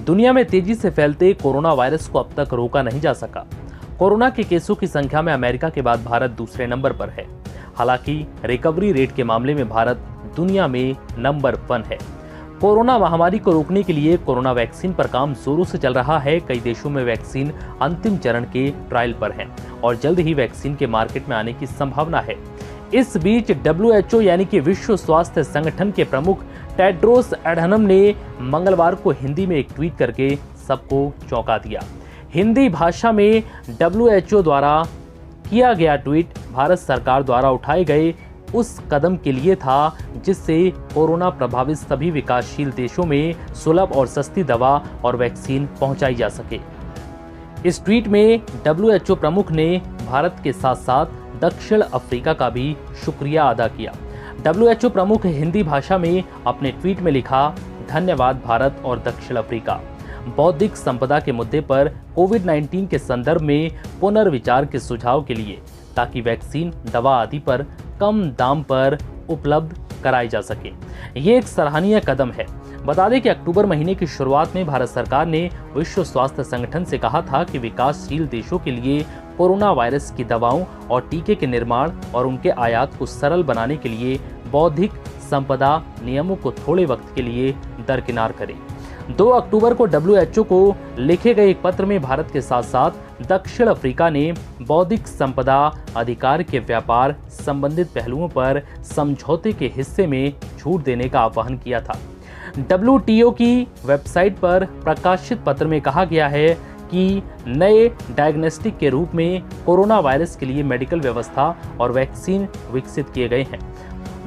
दुनिया में तेजी से फैलते कोरोना वायरस को अब तक रोका नहीं जा सका। कोरोना के केसों की संख्या में अमेरिका के बाद भारत दूसरे नंबर पर है। हालांकि रिकवरी रेट के मामले में भारत दुनिया में नंबर 1 है। कोरोना महामारी को रोकने के लिए कोरोना वैक्सीन पर काम जोरों से चल रहा है। कई देशों में वैक्सीन अंतिम चरण के ट्रायल पर है और जल्द ही वैक्सीन के मार्केट में आने की संभावना है। इस बीच WHO यानी कि विश्व स्वास्थ्य संगठन के प्रमुख टेड्रोस एडहनम ने मंगलवार को हिंदी में एक ट्वीट करके सबको चौंका दिया। हिंदी भाषा में WHO द्वारा किया गया ट्वीट भारत सरकार द्वारा उठाए गए उस कदम के लिए था जिससे कोरोना प्रभावित सभी विकासशील देशों में सुलभ और सस्ती दवा और वैक्सीन पहुंचाई जा सके। इस ट्वीट में WHO प्रमुख ने भारत के साथ साथ दक्षिण अफ्रीका का भी शुक्रिया अदा किया। WHO प्रमुख हिंदी भाषा में अपने ट्वीट में लिखा, धन्यवाद भारत और दक्षिण अफ्रीका, बौद्धिक संपदा के मुद्दे पर कोविड-19 के संदर्भ में पुनर्विचार के सुझाव के लिए, ताकि वैक्सीन, दवा आदि पर कम दाम पर उपलब्ध कराई जा सके। ये एक सराहनीय कदम है। बता दें कि अक्टूबर महीने की शुरुआत में भारत सरकार ने विश्व स्वास्थ्य संगठन से कहा था कि विकासशील देशों के लिए कोरोना वायरस की दवाओं और टीके के निर्माण और उनके आयात को सरल बनाने के लिए बौद्धिक संपदा नियमों को थोड़े वक्त के लिए दरकिनार करें। 2 अक्टूबर को WHO को लिखे गए एक पत्र में भारत के साथ साथ दक्षिण अफ्रीका ने बौद्धिक संपदा अधिकार के व्यापार संबंधित पहलुओं पर समझौते के हिस्से में छूट देने का आह्वान किया था। WTO की वेबसाइट पर प्रकाशित पत्र में कहा गया है कि नए डायग्नोस्टिक के रूप में कोरोना वायरस के लिए मेडिकल व्यवस्था और वैक्सीन विकसित किए गए हैं।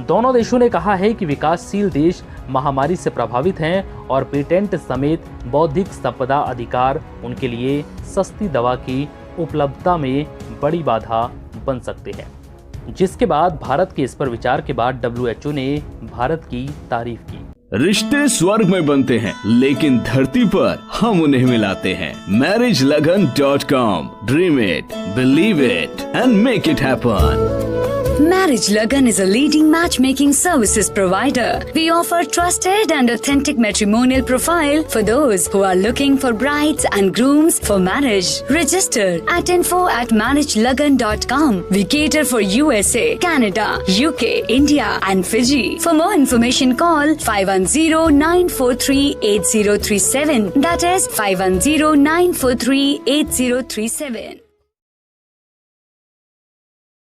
दोनों देशों ने कहा है कि विकासशील देश महामारी से प्रभावित हैं और पेटेंट समेत बौद्धिक संपदा अधिकार उनके लिए सस्ती दवा की उपलब्धता में बड़ी बाधा बन सकते हैं। जिसके बाद भारत के इस पर विचार के बाद WHO ने भारत की तारीफ की। रिश्ते स्वर्ग में बनते हैं लेकिन धरती पर हम उन्हें मिलाते हैं। MarriageLagan.com, Dream it, believe it and make it happen. Marriage Lagan is a leading matchmaking services provider. We offer trusted and authentic matrimonial profile for those who are looking for brides and grooms for marriage. Register at info@marriagelagan.com. We cater for USA, Canada, UK, India and Fiji. For more information call 510-943-8037. That is 510-943-8037.